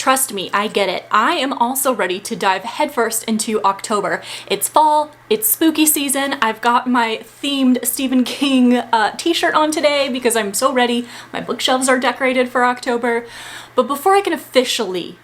Trust me, I get it. I am also ready to dive headfirst into October. It's fall, it's spooky season. I've got my themed Stephen King t-shirt on today because I'm so ready. My bookshelves are decorated for October. But before I can officially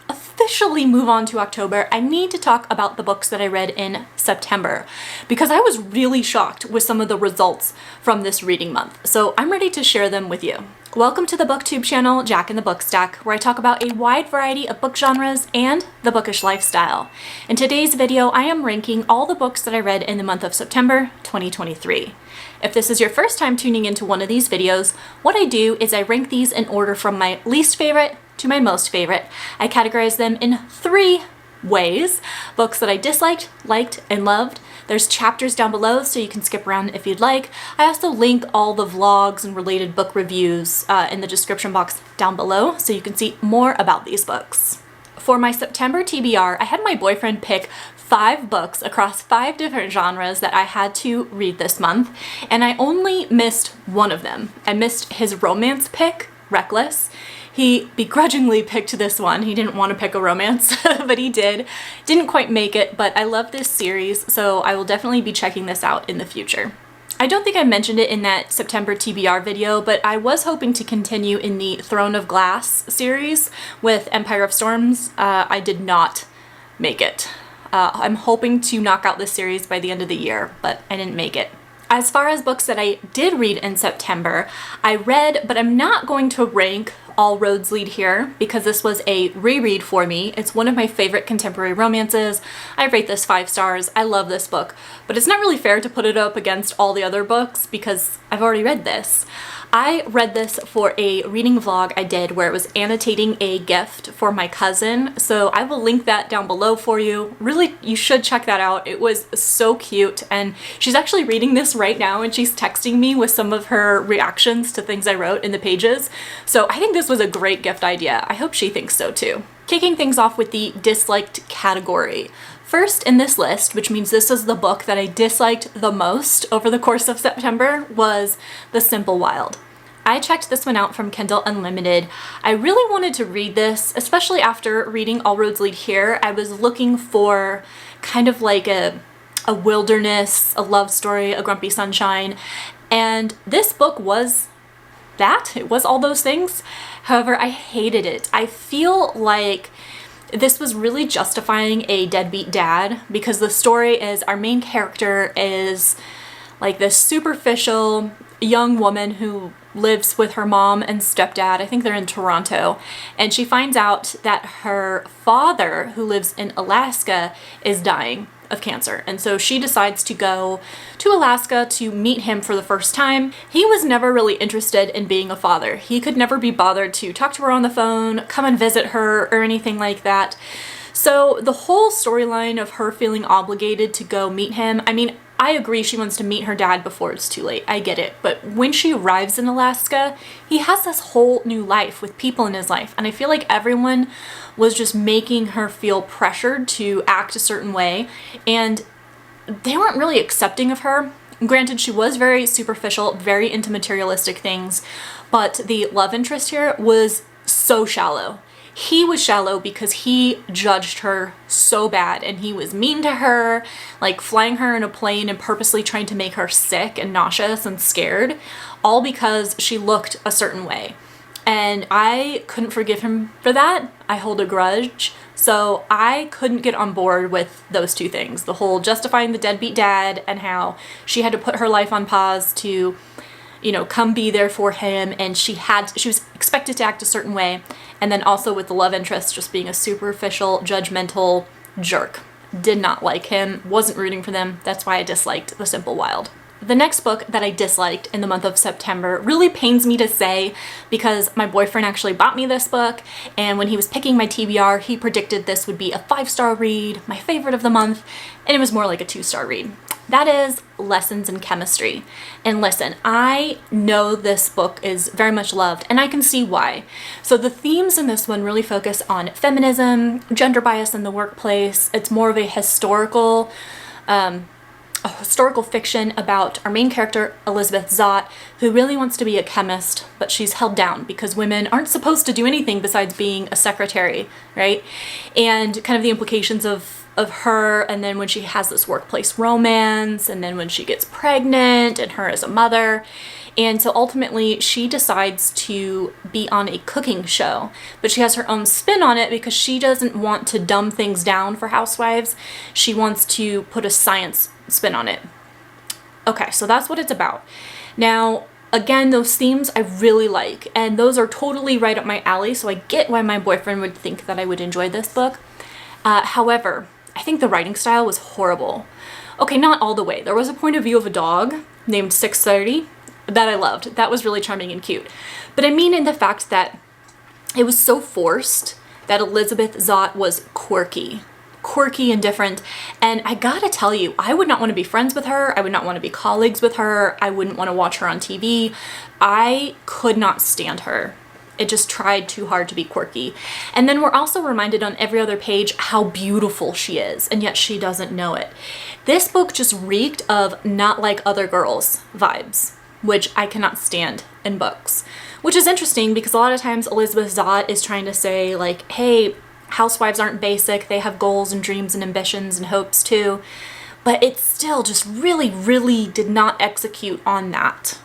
move on to October, I need to talk about the books that I read in September because I was really shocked with some of the results from this reading month. So I'm ready to share them with you. Welcome to the booktube channel, Jack in the Bookstack, where I talk about a wide variety of book genres and the bookish lifestyle. In today's video, I am ranking all the books that I read in the month of September 2023. If this is your first time tuning into one of these videos, what I do is I rank these in order from my least favorite to my most favorite. I categorize them in 3 ways: books that I disliked, liked, and loved. There's chapters down below so you can skip around if you'd like. I also link all the vlogs and related book reviews in the description box down below so you can see more about these books. For my September TBR, I had my boyfriend pick 5 books across 5 different genres that I had to read this month, and I only missed one of them. I missed his romance pick, Reckless. He begrudgingly picked this one. He didn't want to pick a romance, but he did. Didn't quite make it, but I love this series, so I will definitely be checking this out in the future. I don't think I mentioned it in that September TBR video, but I was hoping to continue in the Throne of Glass series with Empire of Storms. I did not make it. I'm hoping to knock out this series by the end of the year, but I didn't make it. As far as books that I did read in September, I read, but I'm not going to rank All Roads Lead Here because this was a reread for me. It's one of my favorite contemporary romances. I rate this 5 stars. I love this book, but it's not really fair to put it up against all the other books because I've already read this. I read this for a reading vlog I did where it was annotating a gift for my cousin, so I will link that down below for you. Really, you should check that out. It was so cute, and she's actually reading this right now and she's texting me with some of her reactions to things I wrote in the pages. So I think this was a great gift idea. I hope she thinks so too. Kicking things off with the disliked category. First in this list, which means this is the book that I disliked the most over the course of September, was The Simple Wild. I checked this one out from Kindle Unlimited. I really wanted to read this, especially after reading All Roads Lead Here. I was looking for kind of like a wilderness, a love story, a grumpy sunshine, and this book was that. It was all those things. However, I hated it. I feel like this was really justifying a deadbeat dad because the story is our main character is like this superficial young woman who lives with her mom and stepdad. I think they're in Toronto, and she finds out that her father, who lives in Alaska, is dying of cancer, and so she decides to go to Alaska to meet him for the first time. He was never really interested in being a father. He could never be bothered to talk to her on the phone, come and visit her, or anything like that. So the whole storyline of her feeling obligated to go meet him, I mean, I agree she wants to meet her dad before it's too late. I get it. But when she arrives in Alaska, he has this whole new life with people in his life. And I feel like everyone was just making her feel pressured to act a certain way. And they weren't really accepting of her. Granted, she was very superficial, very into materialistic things. But the love interest here was so shallow. He was shallow because he judged her so bad and he was mean to her, like flying her in a plane and purposely trying to make her sick and nauseous and scared, all because she looked a certain way. And I couldn't forgive him for that. I hold a grudge. So I couldn't get on board with those 2 things. The whole justifying the deadbeat dad and how she had to put her life on pause to, you know, come be there for him, and she was expected to act a certain way, and then also with the love interest just being a superficial, judgmental jerk. Did not like him, wasn't rooting for them. That's why I disliked The Simple Wild. The next book that I disliked in the month of September really pains me to say because my boyfriend actually bought me this book, and when he was picking my TBR, he predicted this would be a 5-star read, my favorite of the month, and it was more like a 2-star read. That is Lessons in Chemistry. And listen, I know this book is very much loved, and I can see why. So the themes in this one really focus on feminism, gender bias in the workplace. It's more of a historical a historical fiction about our main character, Elizabeth Zott, who really wants to be a chemist, but she's held down because women aren't supposed to do anything besides being a secretary, right? And kind of the implications of her, and then when she has this workplace romance, and then when she gets pregnant, and her as a mother. And so ultimately she decides to be on a cooking show, but she has her own spin on it because she doesn't want to dumb things down for housewives. She wants to put a science spin on it. Okay, so that's what it's about. Now, again, those themes I really like, and those are totally right up my alley, so I get why my boyfriend would think that I would enjoy this book. However, I think the writing style was horrible. Okay, not all the way. There was a point of view of a dog named 630 that I loved. That was really charming and cute. But I mean in the fact that it was so forced that Elizabeth Zott was quirky and different. And I gotta tell you, I would not want to be friends with her. I would not want to be colleagues with her. I wouldn't want to watch her on TV. I could not stand her. It just tried too hard to be quirky. And then we're also reminded on every other page how beautiful she is, and yet she doesn't know it. This book just reeked of not like other girls vibes, which I cannot stand in books. Which is interesting because a lot of times Elizabeth Zott is trying to say like, hey, housewives aren't basic, they have goals and dreams and ambitions and hopes too. But it still just really, really did not execute on that.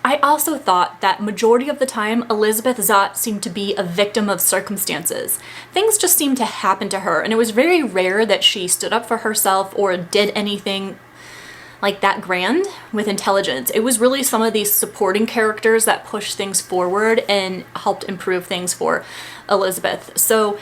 I also thought that majority of the time, Elizabeth Zott seemed to be a victim of circumstances. Things just seemed to happen to her, and it was very rare that she stood up for herself or did anything like that grand with intelligence. It was really some of these supporting characters that pushed things forward and helped improve things for Elizabeth. So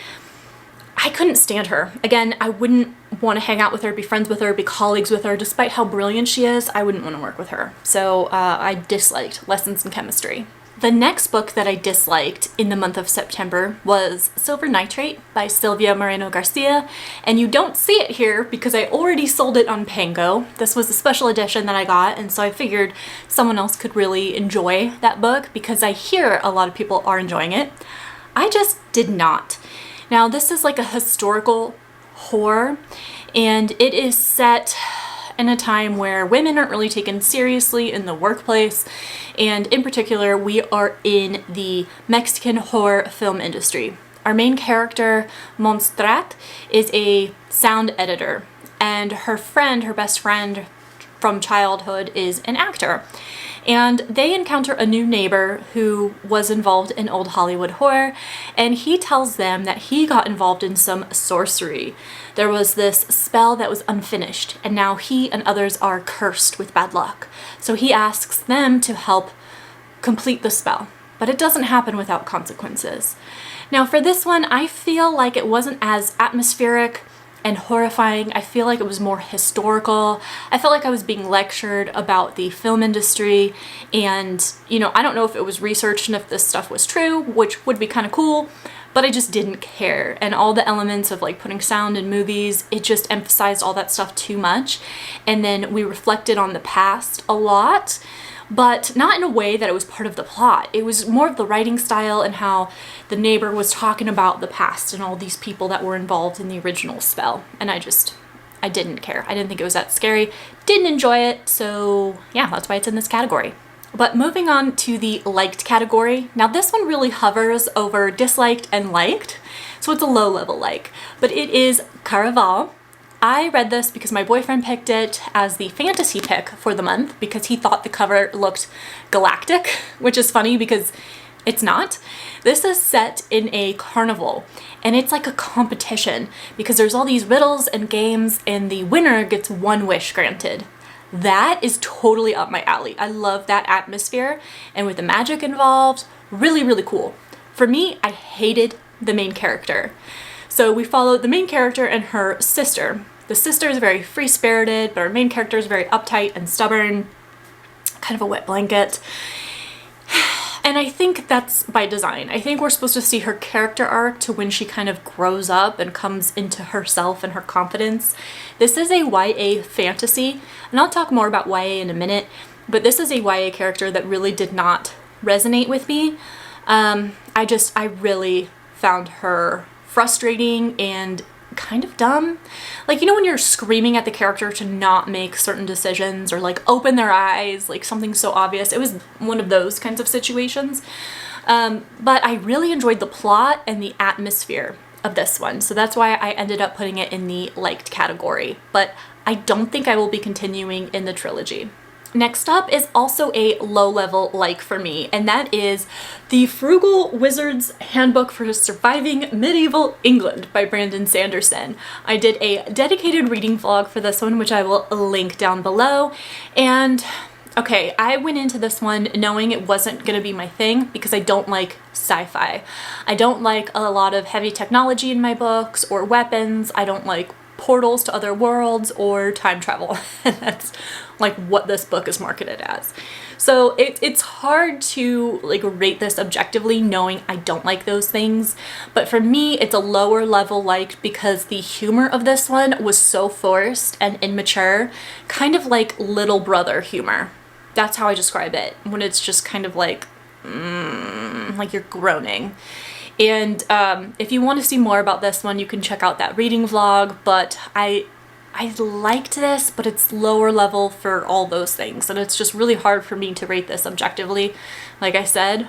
I couldn't stand her. Again, I wouldn't want to hang out with her, be friends with her, be colleagues with her. Despite how brilliant she is, I wouldn't want to work with her. So I disliked Lessons in Chemistry. The next book that I disliked in the month of September was Silver Nitrate by Silvia Moreno Garcia, and you don't see it here because I already sold it on Pango. This was a special edition that I got, and so I figured someone else could really enjoy that book because I hear a lot of people are enjoying it. I just did not. Now, this is like a historical horror, and it is set in a time where women aren't really taken seriously in the workplace, and in particular, we are in the Mexican horror film industry. Our main character, Montserrat, is a sound editor, and her friend, her best friend from childhood, is an actor. And they encounter a new neighbor who was involved in old Hollywood horror, and he tells them that he got involved in some sorcery. There was this spell that was unfinished, and now he and others are cursed with bad luck. So he asks them to help complete the spell, but it doesn't happen without consequences. Now for this one, I feel like it wasn't as atmospheric and horrifying. I feel like it was more historical. I felt like I was being lectured about the film industry, and I don't know if it was researched and if this stuff was true, which would be kind of cool, but I just didn't care. And all the elements of like putting sound in movies, it just emphasized all that stuff too much. And then we reflected on the past a lot, but not in a way that it was part of the plot. It was more of the writing style and how the neighbor was talking about the past and all these people that were involved in the original spell. And I didn't care. I didn't think it was that scary. Didn't enjoy it. So yeah, that's why it's in this category. But moving on to the liked category. Now this one really hovers over disliked and liked. So it's a low level like, but it is Caraval. I read this because my boyfriend picked it as the fantasy pick for the month because he thought the cover looked galactic, which is funny because it's not. This is set in a carnival, and it's like a competition because there's all these riddles and games, and the winner gets one wish granted. That is totally up my alley. I love that atmosphere, and with the magic involved, really, really cool. For me, I hated the main character. So we followed the main character and her sister. The sister is very free-spirited, but our main character is very uptight and stubborn, kind of a wet blanket. And I think that's by design. I think we're supposed to see her character arc to when she kind of grows up and comes into herself and her confidence. This is a YA fantasy, and I'll talk more about YA in a minute, but this is a YA character that really did not resonate with me. I really found her frustrating and kind of dumb. Like, you know, when you're screaming at the character to not make certain decisions or like open their eyes, like something so obvious. It was one of those kinds of situations. But I really enjoyed the plot and the atmosphere of this one. So that's why I ended up putting it in the liked category. But I don't think I will be continuing in the trilogy. Next up is also a low-level like for me, and that is the Frugal Wizard's Handbook for Surviving Medieval England by Brandon Sanderson. I did a dedicated reading vlog for this one, which I will link down below. And okay, I went into this one knowing it wasn't going to be my thing because I don't like sci-fi. I don't like a lot of heavy technology in my books or weapons. I don't like portals to other worlds or time travel. And that's like what this book is marketed as. So it's hard to like rate this objectively knowing I don't like those things. But for me, it's a lower level like because the humor of this one was so forced and immature, kind of like little brother humor. That's how I describe it, when it's just kind of like you're groaning. And if you want to see more about this one, you can check out that reading vlog, but I liked this, but it's lower level for all those things, and it's just really hard for me to rate this objectively, like I said,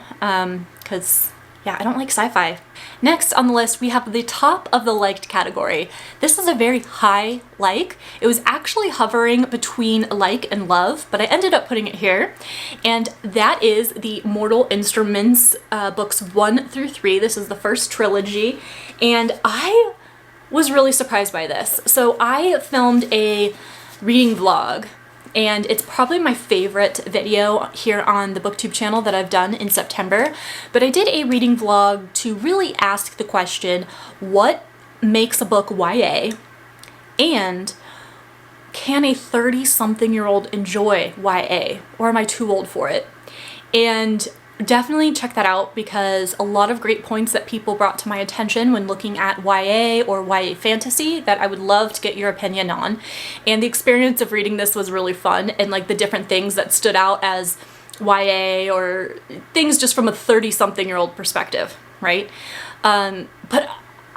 because yeah, I don't like sci-fi. Next on the list, we have the top of the liked category. This is a very high like. It was actually hovering between like and love, but I ended up putting it here. And that is the Mortal Instruments books 1 through 3. This is the first trilogy. And I was really surprised by this. So I filmed a reading vlog, and it's probably my favorite video here on the booktube channel that I've done in September. But I did a reading vlog to really ask the question, what makes a book YA? And can a 30-something-year-old enjoy YA? Or am I too old for it? And definitely check that out because a lot of great points that people brought to my attention when looking at YA or YA fantasy that I would love to get your opinion on. And the experience of reading this was really fun, and like the different things that stood out as YA or things just from a 30-something-year-old perspective, right? But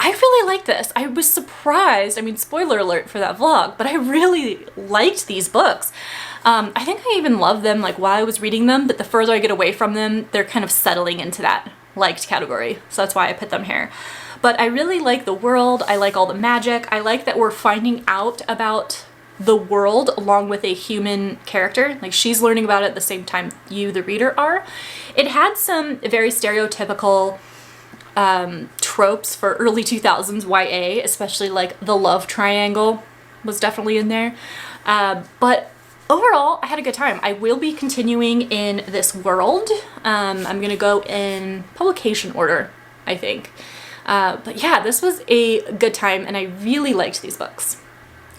I really liked this. I was surprised. I mean, spoiler alert for that vlog, but I really liked these books. I think I even loved them like while I was reading them, but the further I get away from them, they're kind of settling into that liked category. So that's why I put them here. But I really like the world. I like all the magic. I like that we're finding out about the world along with a human character. Like she's learning about it at the same time you, the reader, are. It had some very stereotypical tropes for early 2000s YA, especially like the love triangle was definitely in there. But overall, I had a good time. I will be continuing in this world. I'm gonna go in publication order, I think. But yeah, this was a good time and I really liked these books.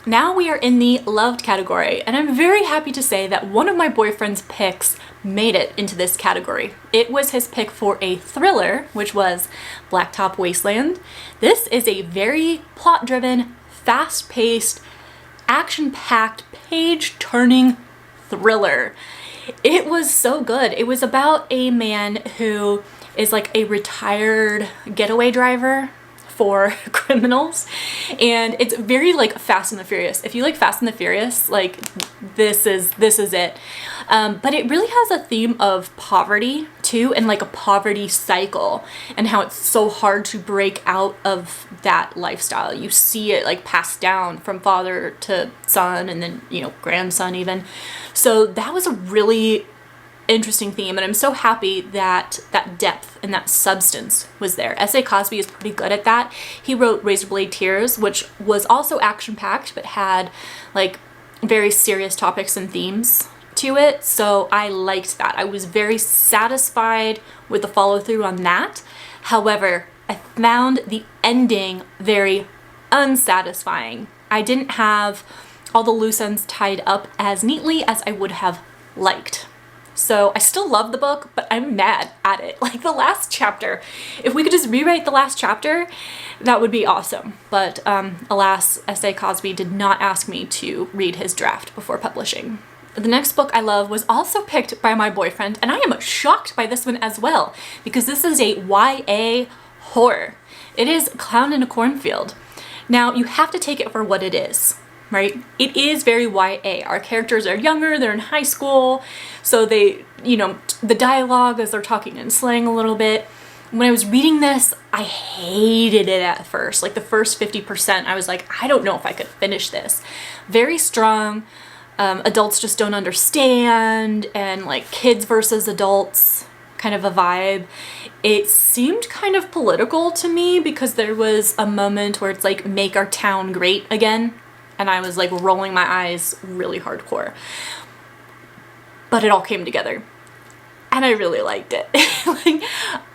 Now we are in the loved category, and I'm very happy to say that one of my boyfriend's picks made it into this category. It was his pick for a thriller, which was Blacktop Wasteland. This is a very plot-driven, fast-paced, action-packed, page-turning thriller. It was so good. It was about a man who is like a retired getaway driver for criminals, and it's very like Fast and the Furious. If you like Fast and the Furious, like this is it. But it really has a theme of poverty too, and like a poverty cycle, and how it's so hard to break out of that lifestyle. You see it like passed down from father to son, and then, you know, grandson even. So that was a really interesting theme, and I'm so happy that that depth and that substance was there. S.A. Cosby is pretty good at that. He wrote Razorblade Tears, which was also action-packed but had like very serious topics and themes to it, so I liked that. I was very satisfied with the follow-through on that. However, I found the ending very unsatisfying. I didn't have all the loose ends tied up as neatly as I would have liked. So I still love the book, but I'm mad at it. Like the last chapter, if we could just rewrite the last chapter, that would be awesome. But alas, S.A. Cosby did not ask me to read his draft before publishing. The next book I love was also picked by my boyfriend, and I am shocked by this one as well, because this is a YA horror. It is Clown in a Cornfield. Now, you have to take it for what it is, right? It is very YA. Our characters are younger, they're in high school, so they, the dialogue as they're talking in slang a little bit. When I was reading this, I hated it at first. Like the first 50%, I was like, I don't know if I could finish this. Very strong. Adults just don't understand, and like kids versus adults kind of a vibe. It seemed kind of political to me because there was a moment where it's like, make our town great again. And I was like rolling my eyes really hardcore. But it all came together. And I really liked it. Like,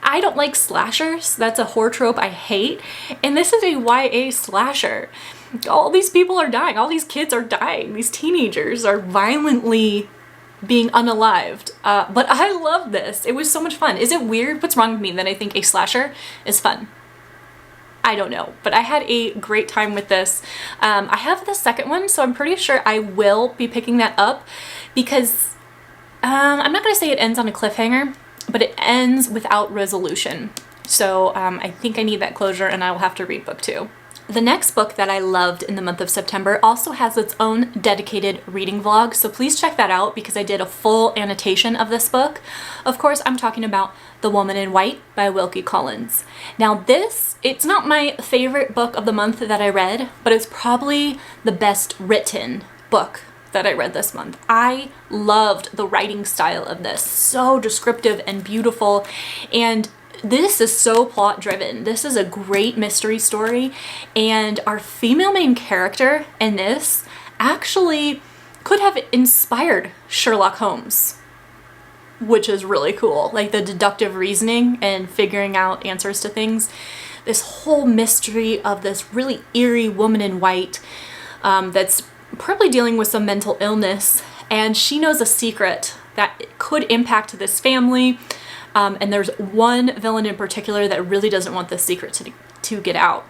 I don't like slashers. That's a horror trope I hate. And this is a YA slasher. All these people are dying. All these kids are dying. These teenagers are violently being unalived. But I love this. It was so much fun. Is it weird? What's wrong with me that I think a slasher is fun? I don't know, but I had a great time with this. I have the second one, so I'm pretty sure I will be picking that up because I'm not going to say it ends on a cliffhanger, but it ends without resolution. So I think I need that closure, and I will have to read book 2. The next book that I loved in the month of September also has its own dedicated reading vlog, so please check that out because I did a full annotation of this book. Of course, I'm talking about The Woman in White by Wilkie Collins. Now it's not my favorite book of the month that I read, but it's probably the best written book that I read this month. I loved the writing style of this. So descriptive and beautiful, and this is so plot driven. This is a great mystery story, and our female main character in this actually could have inspired Sherlock Holmes, which is really cool. Like the deductive reasoning and figuring out answers to things. This whole mystery of this really eerie woman in white that's probably dealing with some mental illness, and she knows a secret that could impact this family. And there's one villain in particular that really doesn't want this secret to get out.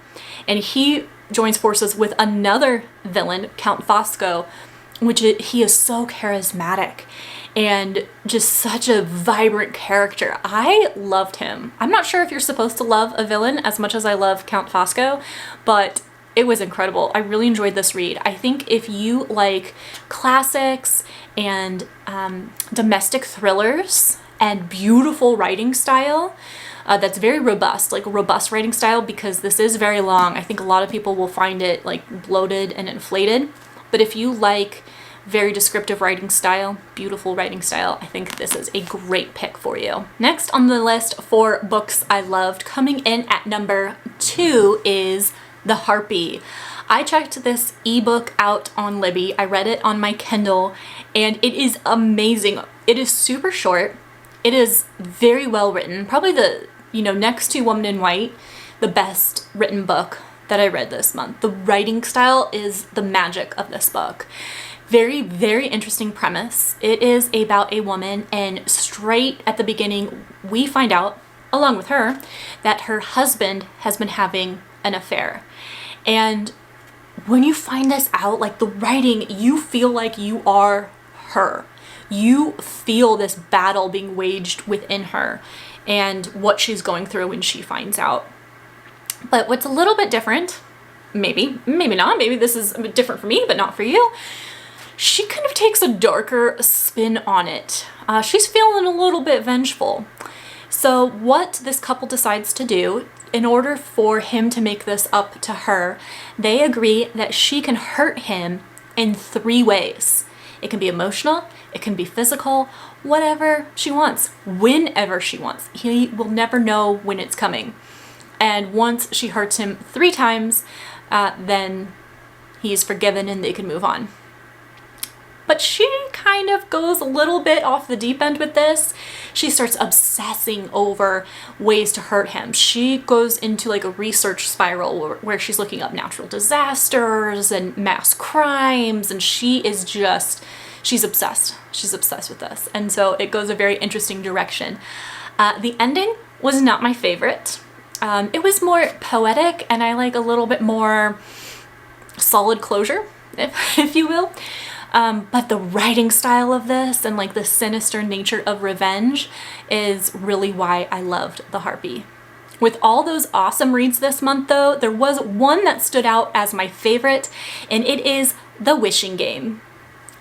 And he joins forces with another villain, Count Fosco, he is so charismatic and just such a vibrant character. I loved him. I'm not sure if you're supposed to love a villain as much as I love Count Fosco, but it was incredible. I really enjoyed this read. I think if you like classics and domestic thrillers and beautiful writing style, that's very robust, like a robust writing style, because this is very long. I think a lot of people will find it like bloated and inflated. But if you like very descriptive writing style, beautiful writing style, I think this is a great pick for you. Next on the list for books I loved, coming in at number 2 is The Harpy. I checked this ebook out on Libby. I read it on my Kindle, and it is amazing. It is super short. It is very well written. Probably the, next to Woman in White, the best written book that I read this month. The writing style is the magic of this book. Very, very interesting premise. It is about a woman, and straight at the beginning, we find out, along with her, that her husband has been having an affair. And when you find this out, like the writing, you feel like you are her. You feel this battle being waged within her and what she's going through when she finds out. But what's a little bit different, maybe not, maybe this is a bit different for me, but not for you, she kind of takes a darker spin on it. She's feeling a little bit vengeful. So what this couple decides to do, in order for him to make this up to her, they agree that she can hurt him in 3 ways. It can be emotional, it can be physical, whatever she wants, whenever she wants. He will never know when it's coming. And once she hurts him 3 times, then he's forgiven and they can move on. But she kind of goes a little bit off the deep end with this. She starts obsessing over ways to hurt him. She goes into like a research spiral where she's looking up natural disasters and mass crimes, and she's obsessed. She's obsessed with this. And so it goes a very interesting direction. The ending was not my favorite. It was more poetic, and I like a little bit more solid closure, if you will. But the writing style of this and like the sinister nature of revenge is really why I loved The Harpy. With all those awesome reads this month though, there was one that stood out as my favorite, and it is The Wishing Game.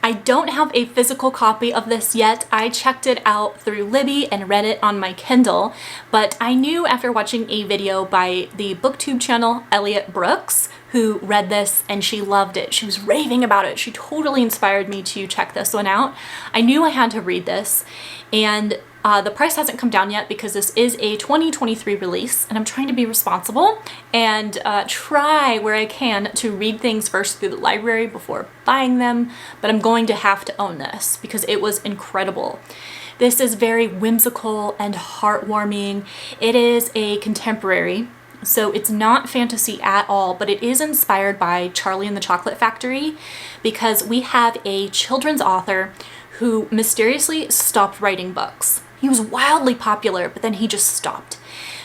I don't have a physical copy of this yet. I checked it out through Libby and read it on my Kindle, but I knew after watching a video by the booktube channel Elliot Brooks, who read this and she loved it. She was raving about it. She totally inspired me to check this one out. I knew I had to read this, and the price hasn't come down yet because this is a 2023 release, and I'm trying to be responsible and try where I can to read things first through the library before buying them, but I'm going to have to own this because it was incredible. This is very whimsical and heartwarming. It is a contemporary, so it's not fantasy at all, but it is inspired by Charlie and the Chocolate Factory because we have a children's author who mysteriously stopped writing books. He was wildly popular, but then he just stopped.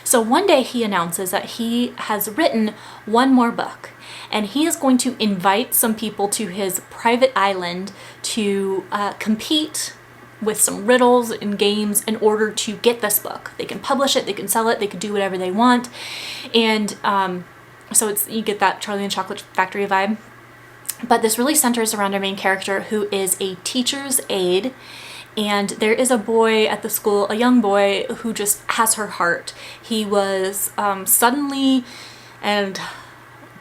So one day he announces that he has written one more book, and he is going to invite some people to his private island to compete with some riddles and games in order to get this book. They can publish it, they can sell it, they can do whatever they want. And so you get that Charlie and the Chocolate Factory vibe. But this really centers around our main character, who is a teacher's aide. And there is a boy at the school, a young boy, who just has her heart. He was suddenly and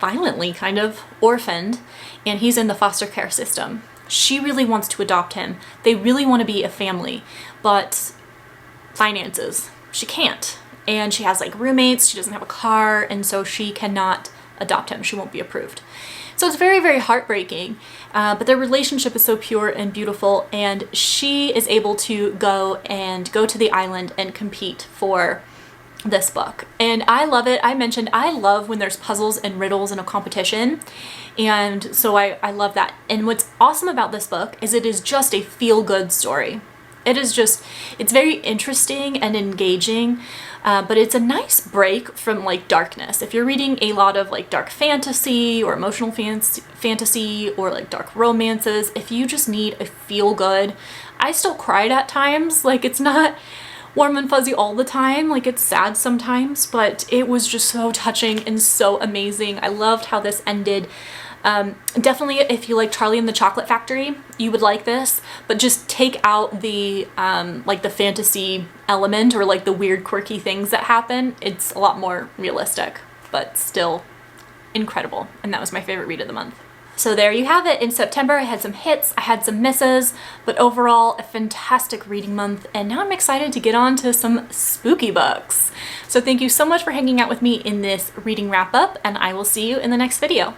violently kind of orphaned, and he's in the foster care system. She really wants to adopt him. They really want to be a family, but finances, she can't. And she has like roommates, she doesn't have a car, and so she cannot adopt him. She won't be approved. So it's very, very heartbreaking, but their relationship is so pure and beautiful, and she is able to go to the island and compete for this book. And I love it. I mentioned I love when there's puzzles and riddles in a competition, and so I love that. And what's awesome about this book is it is just a feel-good story. It's very interesting and engaging, but it's a nice break from like darkness. If you're reading a lot of like dark fantasy or emotional fantasy or like dark romances, if you just need a feel good, I still cried at times. Like, it's not warm and fuzzy all the time, like it's sad sometimes, but it was just so touching and so amazing. I loved how this ended. Definitely if you like Charlie and the Chocolate Factory, you would like this, but just take out the like the fantasy element or like the weird quirky things that happen. It's a lot more realistic, but still incredible. And that was my favorite read of the month. So there you have it. In September, I had some hits, I had some misses, but overall a fantastic reading month. And now I'm excited to get on to some spooky books. So thank you so much for hanging out with me in this reading wrap up, and I will see you in the next video.